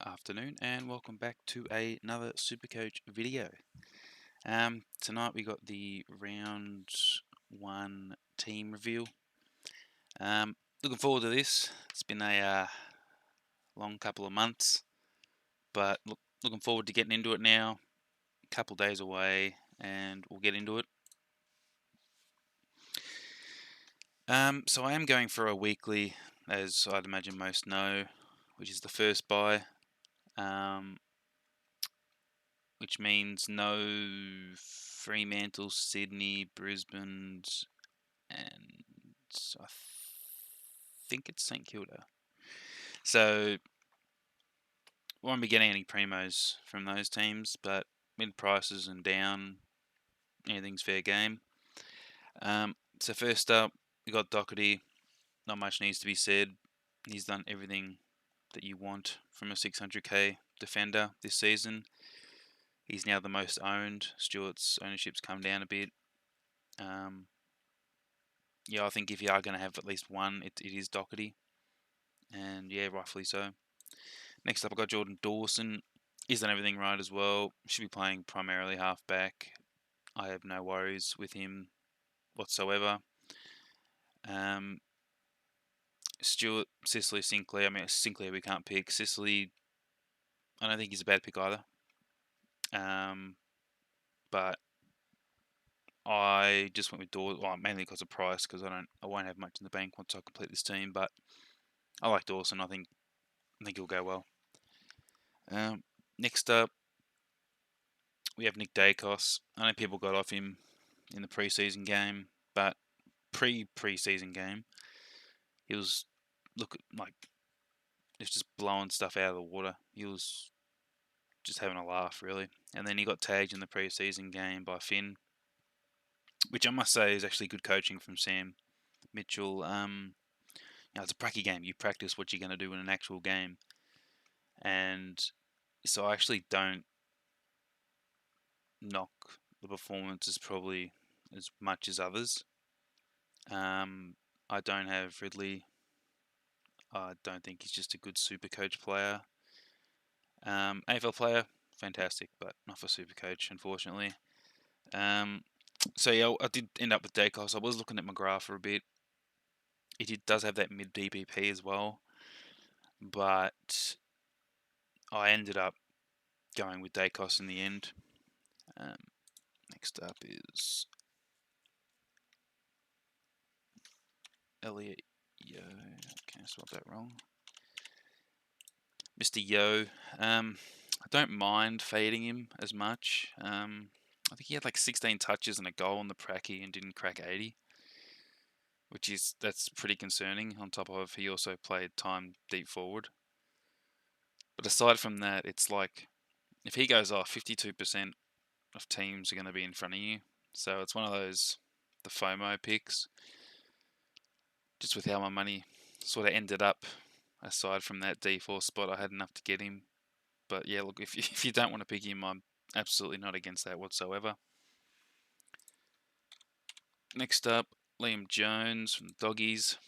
afternoon, and welcome back to another Supercoach video. Tonight we got the round one team reveal. Looking forward to this. It's been a long couple of months, but looking forward to getting into it now. A couple days away, and we'll get into it. So I am going for a weekly, as I'd imagine most know, which is the first buy. Which means no Fremantle, Sydney, Brisbane, and I think it's St Kilda. So won't be getting any primos from those teams, but mid prices and down, anything's fair game. So first up, we got Doherty. Not much needs to be said. He's done everything that you want from a 600k defender this season. He's now the most owned. Stewart's ownership's come down a bit. Yeah, I think if you are going to have at least one, it is Doherty. And yeah, rightfully so. Next up, I've got Jordan Dawson. He's done everything right as well. Should be playing primarily half-back. I have no worries with him whatsoever. Stewart, Sicily, Sinclair. I mean, Sinclair we can't pick. Sicily, I don't think he's a bad pick either. But I just went with Dawson, well, mainly because of price, because I won't have much in the bank once I complete this team. But I like Dawson. I think he'll go well. Next up, we have Nick Dacos. I know people got off him in the preseason game, but pre-preseason game, he was just blowing stuff out of the water. He was just having a laugh, really. And then he got tagged in the preseason game by Finn, which I must say is actually good coaching from Sam Mitchell. It's a pracky game. You practice what you're going to do in an actual game. And so I actually don't knock the performances probably as much as others. I don't have Ridley. I don't think he's just a good Supercoach player. AFL player, fantastic, but not for Supercoach, unfortunately. So yeah, I did end up with Dacos. I was looking at McGrath for a bit. It does have that mid DPP as well, but I ended up going with Dacos in the end. Next up is Elliot Yo. Okay, I spelled that wrong. Mr. Yo. I don't mind fading him as much. I think he had like 16 touches and a goal on the pracky and didn't crack 80, that's pretty concerning. On top of he also played time deep forward. But aside from that, it's like if he goes off, 52% of teams are going to be in front of you. So it's one of those the FOMO picks. Just with how my money sort of ended up, aside from that D4 spot, I had enough to get him. But yeah, look, if you don't want to pick him, I'm absolutely not against that whatsoever. Next up, Liam Jones from the Doggies.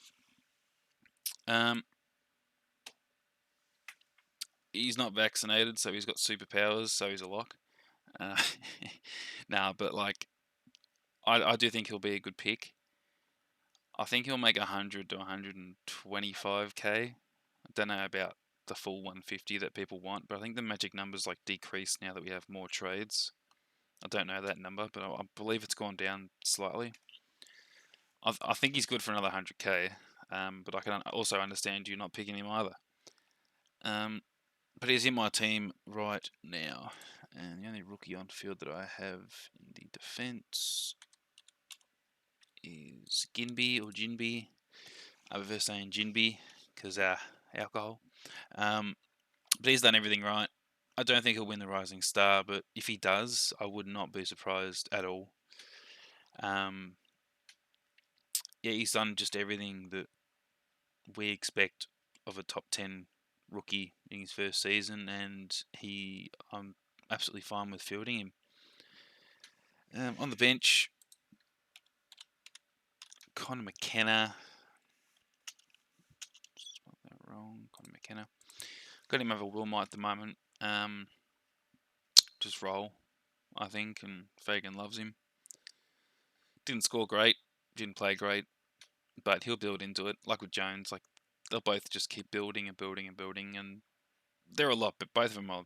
He's not vaccinated, so he's got superpowers, so he's a lock. But like, I do think he'll be a good pick. I think he'll make 100 to 125k. I don't know about the full 150 that people want, but I think the magic number's like decreased now that we have more trades. I don't know that number, but I believe it's gone down slightly. I think he's good for another 100k, but I can also understand you not picking him either. But he's in my team right now, and the only rookie on field that I have in the defence is Ginby or Jinby. I prefer saying Jinby because alcohol. But he's done everything right. I don't think he'll win the Rising Star, but if he does, I would not be surprised at all. Yeah, he's done just everything that we expect of a top 10 rookie in his first season, and I'm absolutely fine with fielding him. On the bench, Connor McKenna. Spelled that wrong. Connor McKenna. Got him over Wilmot at the moment. Just roll, I think, and Fagan loves him. Didn't score great, didn't play great, but he'll build into it. Like with Jones, like they'll both just keep building and building and building, and they're a lot. But both of them are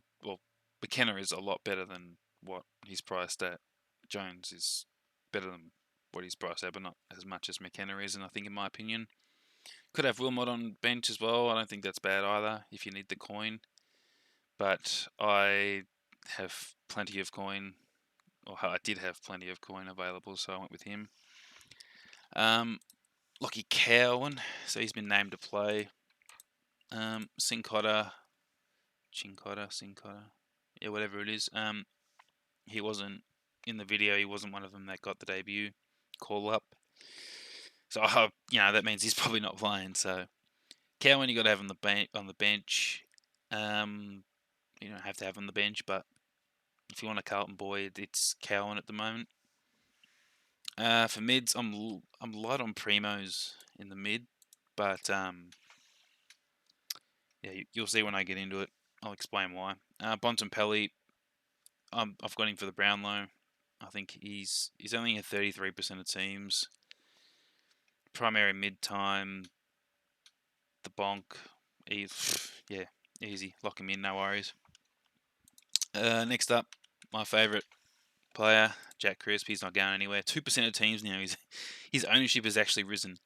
McKenna is a lot better than what he's priced at. Jones is better than what he's priced at, but not as much as McKenna is, and I think, in my opinion, could have Wilmot on bench as well. I don't think that's bad either if you need the coin. But I have plenty of coin, or I did have plenty of coin available, so I went with him. Lockie Cowan, so he's been named to play. Cincotta, yeah, whatever it is. He wasn't in the video. He wasn't one of them that got the debut call up. So that means he's probably not playing. So Cowan, you got to have on the bench. You don't have to have on the bench, but if you want a Carlton boy, it's Cowan at the moment. For mids, I'm light on primos in the mid, but yeah, you'll see when I get into it. I'll explain why. Bontempelli, I've got him for the Brownlow. I think he's only at 33% of teams. Primary mid time, the bonk, easy. Lock him in, no worries. Next up, my favourite player, Jack Crisp. He's not going anywhere. 2% of teams now. His ownership has actually risen.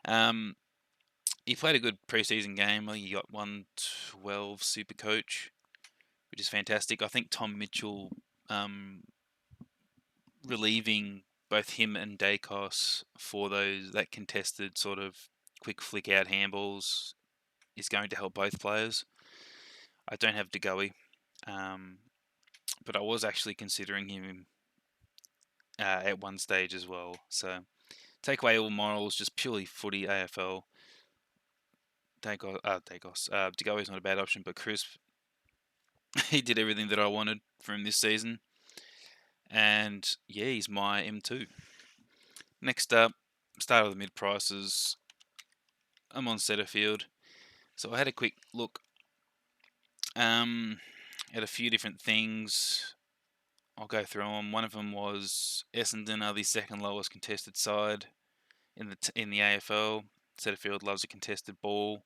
He played a good preseason game. He got 112 Supercoach, which is fantastic. I think Tom Mitchell relieving both him and Dacos for that contested sort of quick flick out handballs is going to help both players. I don't have DeGoey, but I was actually considering him at one stage as well. So take away all morals, just purely footy AFL. DeGoey's not a bad option, but Crisp, he did everything that I wanted from this season. And yeah, he's my M2. Next up, start with the mid prices. I'm on Setterfield. So I had a quick look at a few different things. I'll go through them. One of them was Essendon are the second lowest contested side in the AFL. Setterfield loves a contested ball.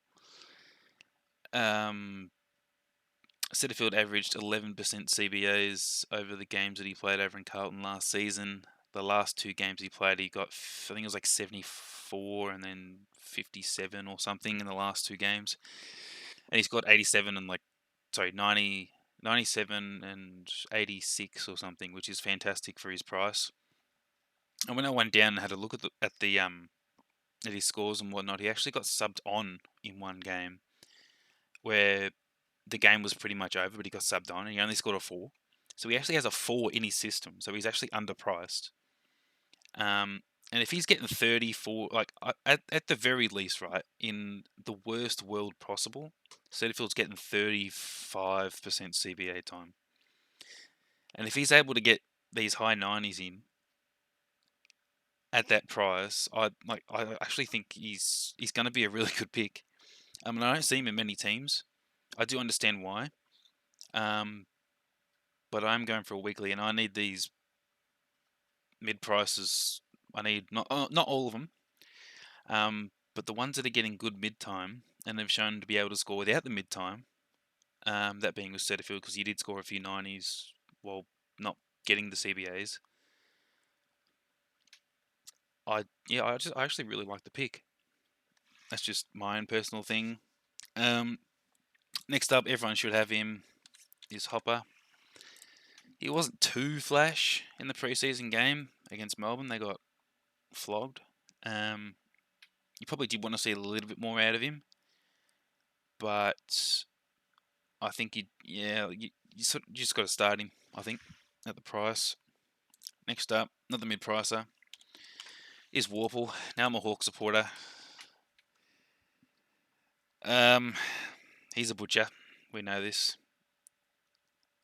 Setterfield averaged 11% CBAs over the games that he played over in Carlton last season. The last two games he played, he got, I think it was like 74 and then 57 or something in the last two games. And he's got 87 and 97 and 86 or something, which is fantastic for his price. And when I went down and had a look at his scores and whatnot, he actually got subbed on in one game where the game was pretty much over, but he got subbed on and he only scored a 4. So he actually has a 4 in his system. So he's actually underpriced. And if he's getting 34, at the very least, right, in the worst world possible, Setterfield's getting 35% CBA time. And if he's able to get these high 90s in at that price, I actually think he's going to be a really good pick. I don't see him in many teams. I do understand why. But I'm going for a weekly, and I need these mid prices. I need not all of them, but the ones that are getting good mid time and have shown to be able to score without the mid time. That being with Setterfield, because he did score a few 90s while not getting the CBAs. I actually really like the pick. That's just my own personal thing. Next up, everyone should have him, is Hopper. He wasn't too flash in the preseason game against Melbourne. They got flogged. You probably did want to see a little bit more out of him, but I think you just got to start him, I think, at the price. Next up, another mid-pricer, is Warple. Now I'm a Hawk supporter. He's a butcher. We know this.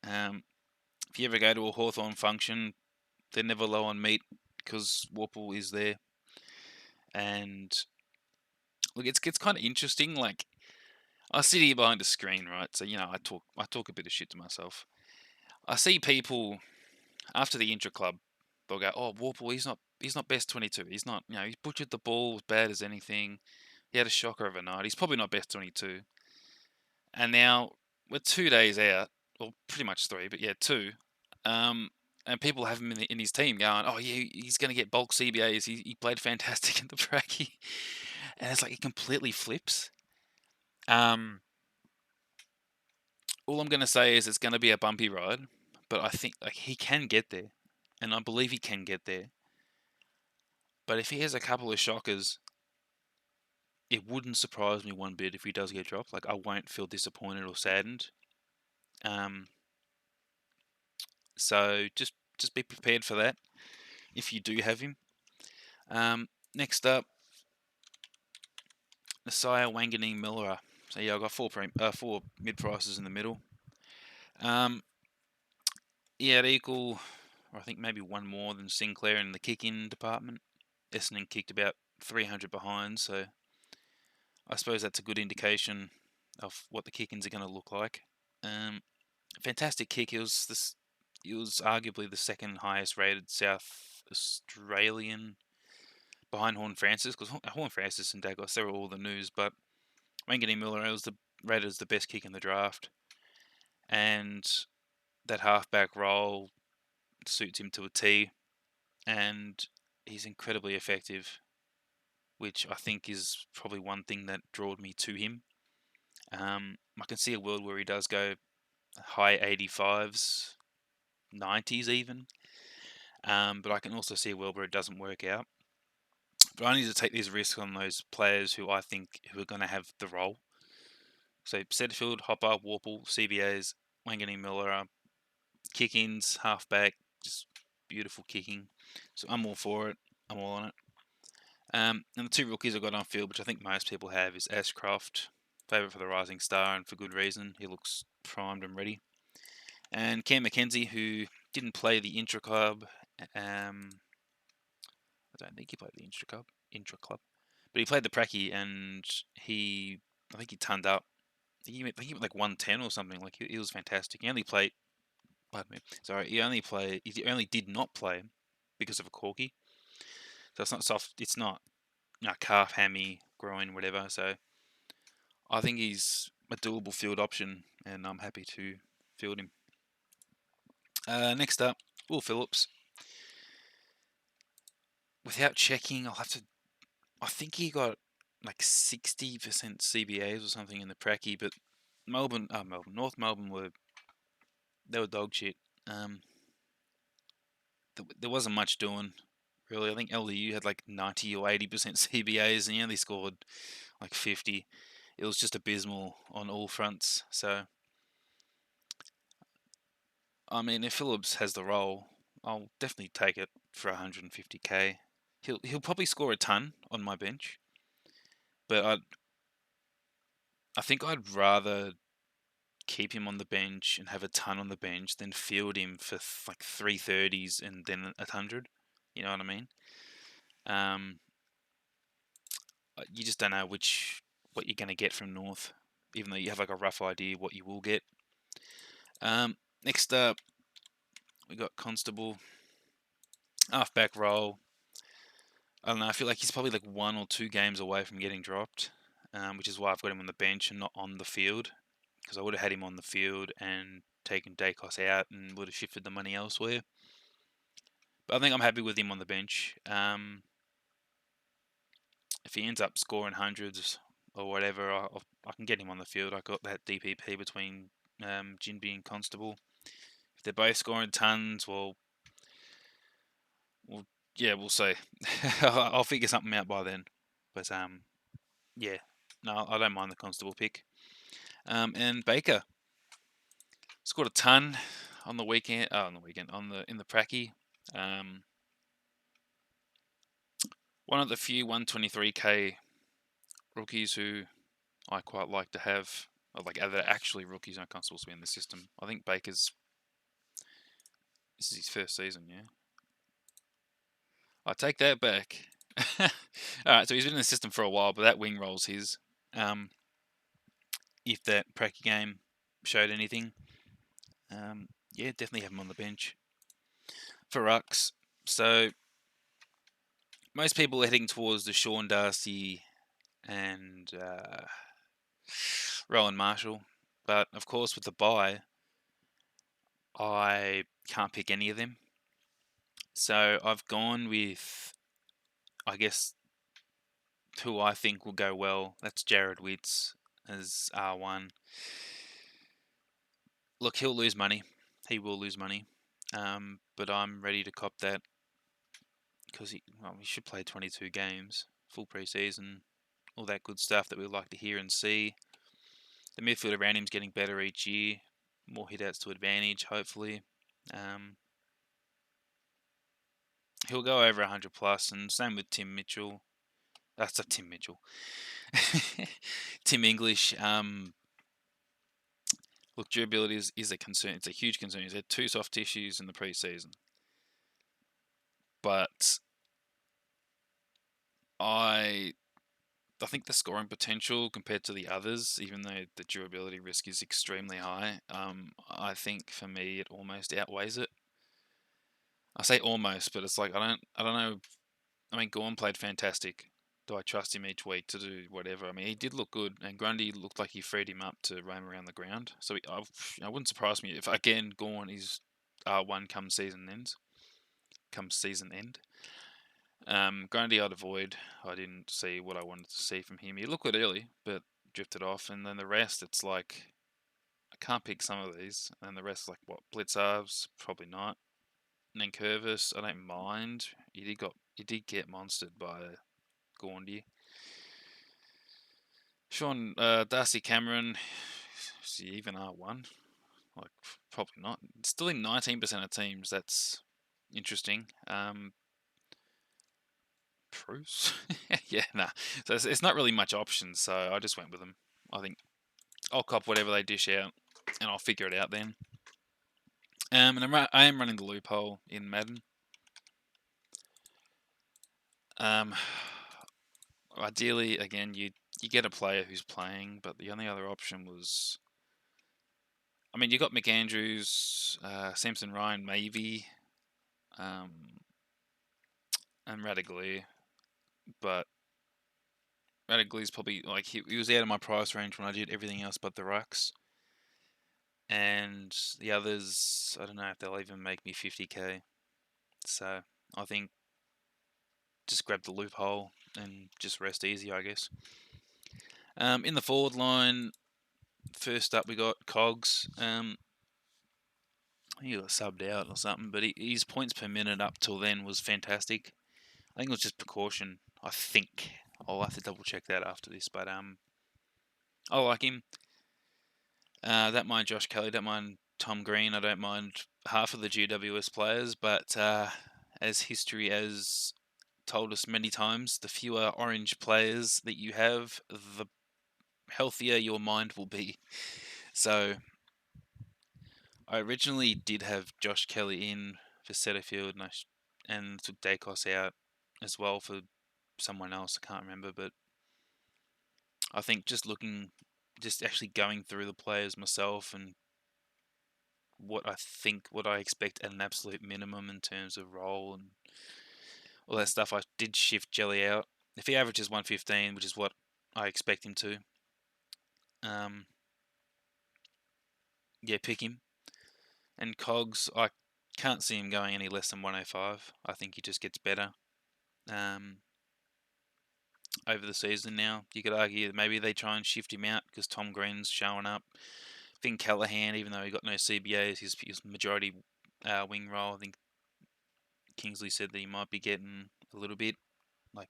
If you ever go to a Hawthorn function, they're never low on meat because Warple is there. And look, it's kind of interesting. Like, I sit here behind a screen, right? So I talk a bit of shit to myself. I see people after the intra club, they'll go, "Oh, Warple, he's not best 22. He's not, he's butchered the ball as bad as anything. He had a shocker overnight. He's probably not best 22." And now we're 2 days out, or pretty much three, but yeah, two. Um, and people have him in his team going, "Oh yeah, he's going to get bulk CBAs. He played fantastic in the Pracky," and it's like it completely flips. All I'm going to say is it's going to be a bumpy ride, but I think like he can get there, and I believe he can get there. But if he has a couple of shockers, it wouldn't surprise me one bit if he does get dropped. Like I won't feel disappointed or saddened. Um, so just be prepared for that if you do have him. Next up, Nasiah Wanganeen Miller. So yeah, I've got four mid prices in the middle. Yeah, at equal, or I think maybe one more than Sinclair in the kick-in department. Essendon kicked about 300 behind, so I suppose that's a good indication of what the kick-ins are going to look like. Fantastic kick. He was arguably the second highest rated South Australian behind Horn Francis, because Horn Francis and Dagos, they were all the news, but Wanganeen Miller was rated as the best kick in the draft, and that halfback role suits him to a T, and he's incredibly effective, which I think is probably one thing that drawed me to him. I can see a world where he does go high 85s, 90s even, but I can also see a world where it doesn't work out. But I need to take these risks on those players who I think who are going to have the role. So Setterfield, Hopper, Warple, CBAs, Wanganeen Miller, kick-ins, halfback, just beautiful kicking. So I'm all for it. I'm all on it. And the two rookies I got on field, which I think most people have, is Ashcroft, favourite for the Rising Star, and for good reason. He looks primed and ready. And Cam Mackenzie, who didn't play the intra club. I don't think he played the intra club, but he played the Pracky, and I think he turned up. I think he went like 110 or something. Like he was fantastic. He only played. Pardon me. Sorry, he only did not play because of a corky. So it's not soft. It's not calf, hammy, groin, whatever. So I think he's a doable field option, and I'm happy to field him. Next up, Will Phillips. Without checking, I think he got like 60% CBAs or something in the Pracky, but North Melbourne they were dog shit. There wasn't much doing, really. I think LDU had like 90 or 80% CBAs, and he only scored like 50. It was just abysmal on all fronts. So, I mean, if Phillips has the role, I'll definitely take it for 150k. He'll probably score a ton on my bench, but I think I'd rather keep him on the bench and have a ton on the bench than field him for like 330s and then 100. You know what I mean? Um, you just don't know what you're going to get from North, even though you have like a rough idea what you will get. Next up, we got Constable, halfback role. I don't know. I feel like he's probably like 1 or 2 games away from getting dropped, which is why I've got him on the bench and not on the field, because I would have had him on the field and taken Dacos out and would have shifted the money elsewhere. But I think I'm happy with him on the bench. If he ends up scoring hundreds or whatever, I can get him on the field. I got that DPP between Jinby and Constable. If they're both scoring tons, well, yeah, we'll see. I'll figure something out by then. But yeah, no, I don't mind the Constable pick. And Baker scored a ton on the weekend. In the Pracky. One of the few 123k rookies who I quite like to have, like other actually rookies. I can't supposed to be in the system. I think this is his first season. Yeah, I take that back. All right, so he's been in the system for a while, but that wing roll's his. if that Pracky game showed anything. Yeah, definitely have him on the bench. For Rucks, so most people are heading towards the Sean Darcy and Rowan Marshall. But of course, with the bye, I can't pick any of them. So I've gone with, I guess, who I think will go well. That's Jared Witts as R1. Look, he'll lose money. He will lose money. But I'm ready to cop that because he should play 22 games, full preseason, all that good stuff that we like to hear and see. The midfield around him's getting better each year. More hit-outs to advantage, hopefully. He'll go over 100 plus, and same with Tim Mitchell. That's not Tim Mitchell. Tim English. Look, durability is a concern. It's a huge concern. He's had 2 soft tissues in the preseason. But I think the scoring potential compared to the others, even though the durability risk is extremely high, I think for me it almost outweighs it. I say almost, but it's like I don't know. I mean, Gorn played fantastic. Do I trust him each week to do whatever? I mean, he did look good, and Grundy looked like he freed him up to roam around the ground. So I wouldn't surprise me if again Gorn is R1 come season end. Grundy I'd avoid. I didn't see what I wanted to see from him. He looked good early, but drifted off, and then the rest, it's like I can't pick some of these, and the rest, like what Blitzarves, probably not. And then Curvis, I don't mind. He did get monstered by Gaundy. Sean Darcy Cameron, is he even R1? Like probably not. Still in 19% of teams. That's interesting. Bruce? Yeah, nah. So it's not really much options, so I just went with them. I think I'll cop whatever they dish out, and I'll figure it out then. And I am running the loophole in Madden. Ideally, again, you get a player who's playing, but the only other option was, I mean, you got McAndrews, Samson Ryan, maybe, and Radaglia, but Radaglia's probably like he was out of my price range when I did everything else but the rucks, and the others, I don't know if they'll even make me 50k. So I think just grab the loophole and just rest easy, I guess. In the forward line, first up we got Cogs. He got subbed out or something, but his points per minute up till then was fantastic. I think it was just precaution. I think I'll have to double check that after this, but I like him. Don't mind Josh Kelly. Don't mind Tom Green. I don't mind half of the GWS players, but as history has told us many times, the fewer orange players that you have, the healthier your mind will be. So I originally did have Josh Kelly in for Setterfield, and took Dacos out as well for someone else. I can't remember, but I think just actually going through the players myself and what I expect at an absolute minimum in terms of role and all that stuff, I did shift Jelly out. If he averages 115, which is what I expect him to, yeah, pick him. And Cogs, I can't see him going any less than 105. I think he just gets better over the season now. You could argue that maybe they try and shift him out because Tom Green's showing up. Finn Callahan, even though he got no CBAs, his majority wing role, I think Kingsley said that he might be getting a little bit, like,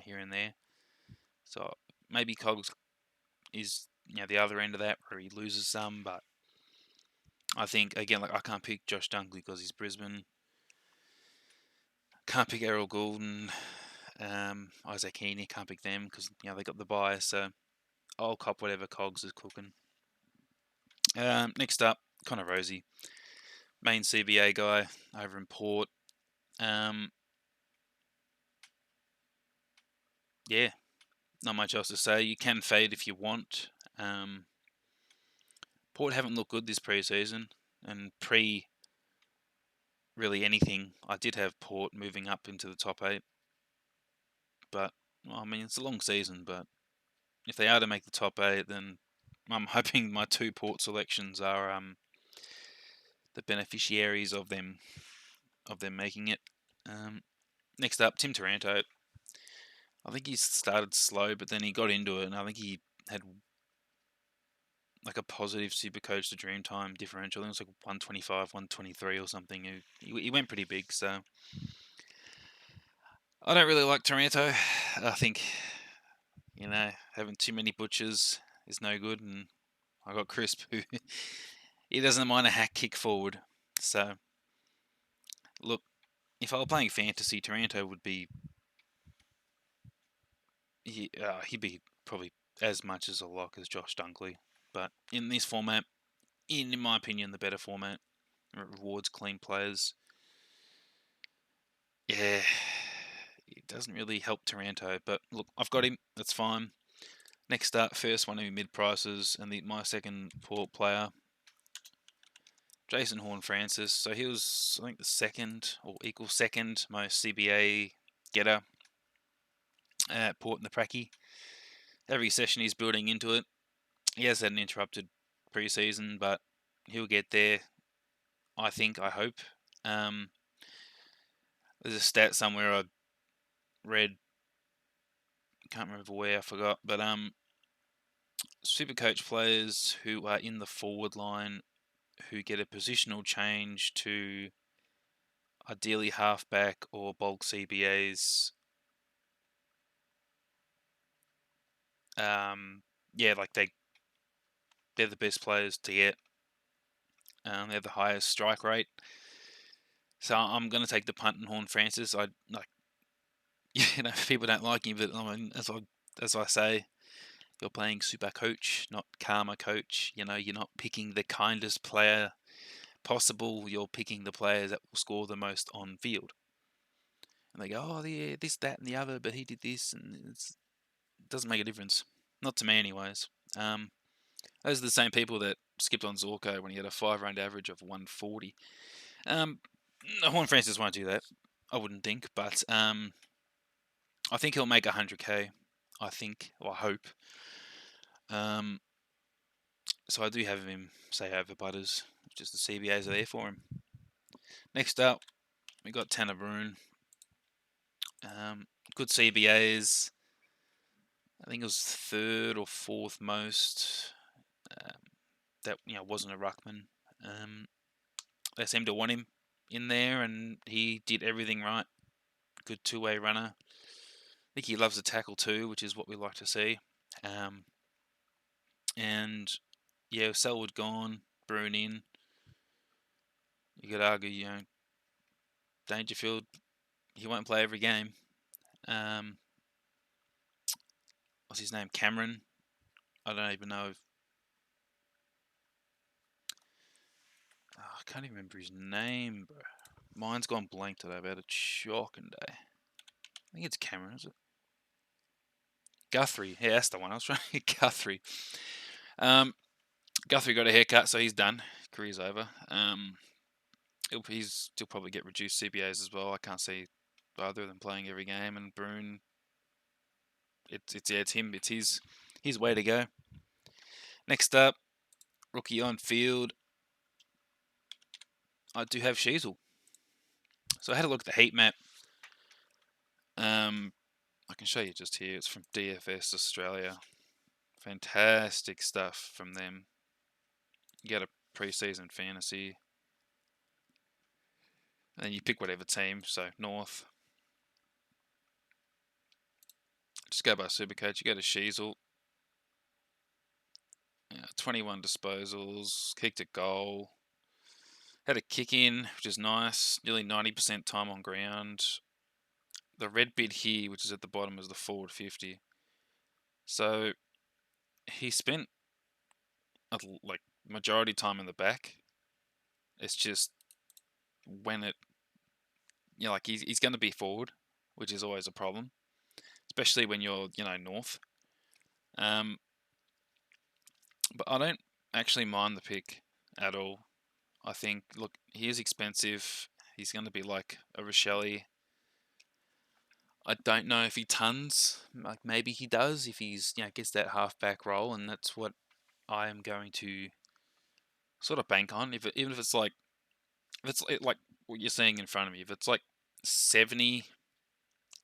here and there. So maybe Cogs is the other end of that where he loses some, but I think again, like, I can't pick Josh Dunkley because he's Brisbane. Can't pick Errol Goulden, Isaac Heaney. Can't pick them because they got the bye. So I'll cop whatever Cogs is cooking. Next up, Connor Rosie, main CBA guy over in Port. Yeah, not much else to say. You can fade if you want. Port haven't looked good this pre-season, and really anything, I did have Port moving up into the top 8. But, well, I mean, it's a long season, but if they are to make the top 8, then I'm hoping my 2 Port selections are the beneficiaries of them making it. Next up, Tim Taranto. I think he started slow, but then he got into it, and I think he had like a positive Supercoach to Dreamtime differential. I think it was like 125, 123 or something. He went pretty big, so I don't really like Taranto. I think, having too many butchers is no good, and I got Crisp, who he doesn't mind a hack kick forward. So, look, if I were playing fantasy, Taranto would be he'd be probably as much as a lock as Josh Dunkley. But in this format, in my opinion, the better format, it rewards clean players. Yeah, it doesn't really help Taranto, but look, I've got him. That's fine. Next up, first one of your mid prices, and my second Port player, Jason Horne-Francis. So he was, I think, the second or equal second most CBA getter at Port in the Pracky. Every session he's building into it. He has had an interrupted pre-season, but he'll get there. I hope. There's a stat somewhere I read, can't remember where, I forgot, but Supercoach players who are in the forward line who get a positional change to ideally halfback or bulk CBAs, like they're the best players to get. They have the highest strike rate. So I'm going to take the punt and Horne-Francis. I like, people don't like him, but I mean, as I say, you're playing Supercoach, not Karma Coach. You're not picking the kindest player possible. You're picking the players that will score the most on field. And they go, oh, yeah, this, that, and the other, but he did this, and it doesn't make a difference. Not to me, anyways. Those are the same people that skipped on Zorko when he had a 5-round average of 140. Horne-Francis won't do that, I wouldn't think, but I think he'll make 100k. I think, or I hope. So I do have him, say, over Butters. Just the CBAs are there for him. Next up, we got Tanner Bruhn. Good CBAs. I think it was 3rd or 4th most. That wasn't a ruckman. They seemed to want him in there, and he did everything right. Good two-way runner. I think he loves the tackle too, which is what we like to see. And yeah, Selwood gone, Bruhn in. You could argue, Dangerfield, he won't play every game. What's his name? Cameron. I don't even know. I can't even remember his name, bro. Mine's gone blank today. I've had a shocking day. I think it's Cameron, is it? Guthrie. Yeah, that's the one. I was trying to get Guthrie. Guthrie got a haircut, so he's done. Career's over. He'll probably get reduced CBAs as well. I can't see either of them playing every game. And Bruhn, it's him. It's his way to go. Next up, rookie on field. I do have Sheasel. So I had a look at the heat map. I can show you just here. It's from DFS Australia. Fantastic stuff from them. You get a pre-season fantasy. And then you pick whatever team. So North. Just go by Supercoach. You go to Sheasel. 21 disposals. Kicked a goal. Had a kick in, which is nice. Nearly 90% time on ground. The red bid here, which is at the bottom, is the forward 50. So he spent like majority time in the back. It's just when he's going to be forward, which is always a problem, especially when you're North. But I don't actually mind the pick at all. I think, look, he is expensive. He's going to be like a Rochelle. I don't know if he tons. Like maybe he does if he's gets that halfback role, and that's what I am going to sort of bank on. Even if it's like like what you're seeing in front of me, if it's like 70,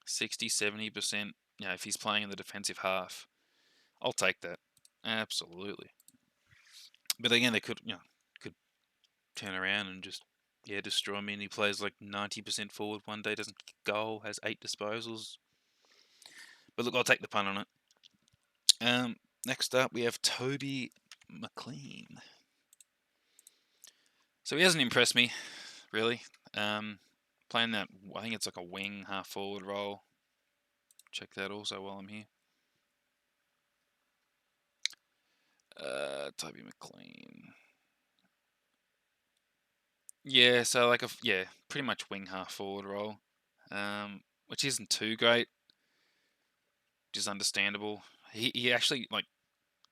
60, 70%, if he's playing in the defensive half, I'll take that. Absolutely. But again, they could turn around and just destroy me, and he plays like 90% forward one day, doesn't kick a goal, has 8 disposals. But look, I'll take the punt on it. Next up, we have Toby McLean. So he hasn't impressed me, really. Playing that, I think it's like a wing half forward role. Check that also while I'm here. Toby McLean. Yeah, so like pretty much wing half forward role, which isn't too great, which is understandable. He actually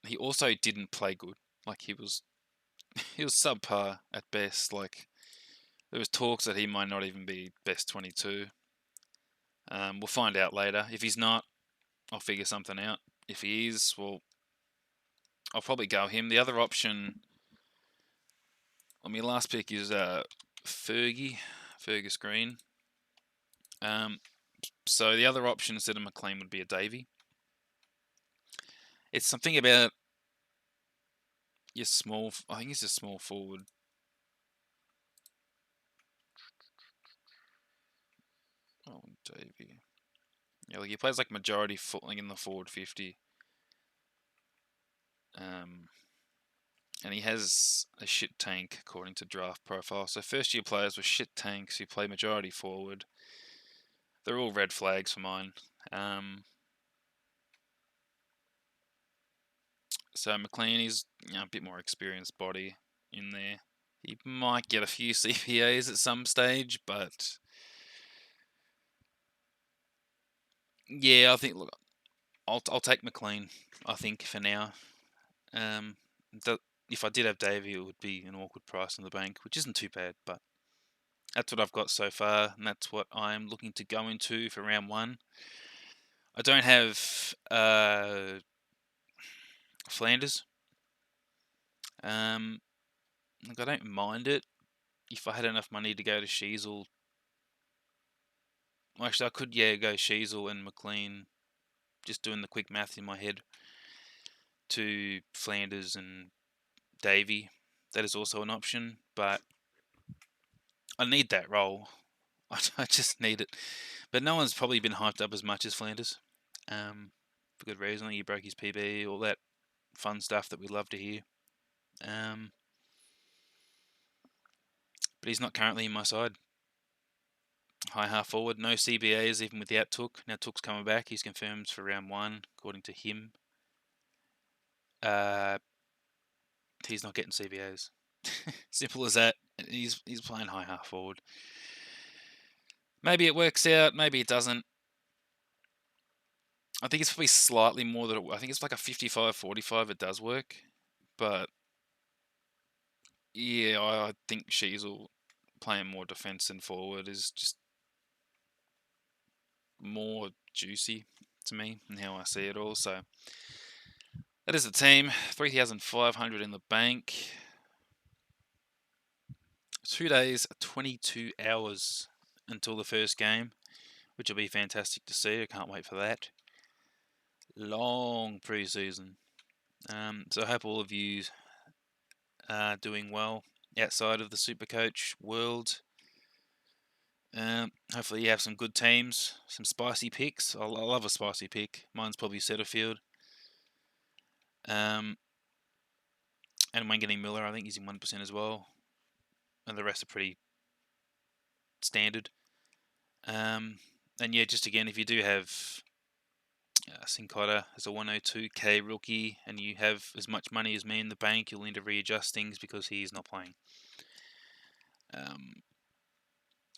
he also didn't play good. Like he was subpar at best. Like there was talks that he might not even be best 22. We'll find out later. If he's not, I'll figure something out. If he is, well, I'll probably go him. The other option, my last pick is Fergus Green. So the other option instead of McLean would be a Davey. It's something about your small. I think he's a small forward. Oh, Davey. Yeah, like he plays like majority in the forward 50. And he has a shit tank according to draft profile. So first year players with shit tanks who play majority forward. They're all red flags for mine. So McLean is a bit more experienced body in there. He might get a few CPAs at some stage, but yeah, I think I'll take McLean. I think for now. If I did have Davey, it would be an awkward price in the bank, which isn't too bad, but that's what I've got so far, and that's what I'm looking to go into for round 1. I don't have Flanders. Look, I don't mind it. If I had enough money to go to Sheasel, well, actually I could go Sheasel and McLean, just doing the quick math in my head, to Flanders and Davey. That is also an option, but I need that role. I just need it. But no one's probably been hyped up as much as Flanders. For good reason. He broke his PB, all that fun stuff that we love to hear. But he's not currently in my side. High half forward, no CBAs even without Took. Now Took's coming back. He's confirmed for round 1, according to him. He's not getting CBAs. Simple as that. He's playing high half forward. Maybe it works out. Maybe it doesn't. I think it's probably slightly more than I think it's like a 55-45. It does work, but yeah, I think Sheasel playing more defense than forward is just more juicy to me and how I see it all. So that is the team. 3,500 in the bank. 2 days, 22 hours until the first game, which will be fantastic to see. I can't wait for that. Long pre-season. So I hope all of you are doing well outside of the Supercoach world. Hopefully you have some good teams, some spicy picks. I love a spicy pick. Mine's probably Setterfield. And Wanganeen Miller, I think he's in 1% as well. And the rest are pretty standard. And yeah, just again, if you do have Sincotta as a 102k rookie and you have as much money as me in the bank, you'll need to readjust things because he's not playing.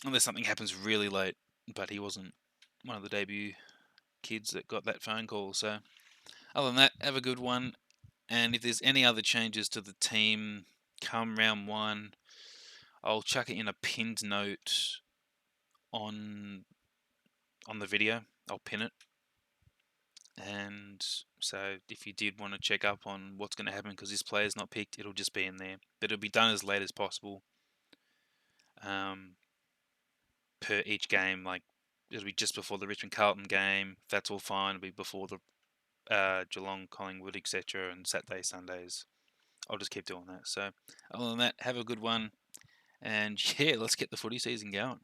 Unless something happens really late, but he wasn't one of the debut kids that got that phone call. So other than that, have a good one. And if there's any other changes to the team come round 1, I'll chuck it in a pinned note on the video. I'll pin it. And so if you did want to check up on what's going to happen because this player's not picked, it'll just be in there. But it'll be done as late as possible per each game. Like, it'll be just before the Richmond Carlton game. If that's all fine, it'll be before the Geelong, Collingwood, etc. and Saturday, Sundays. I'll just keep doing that. So other than that, have a good one. And yeah, let's get the footy season going.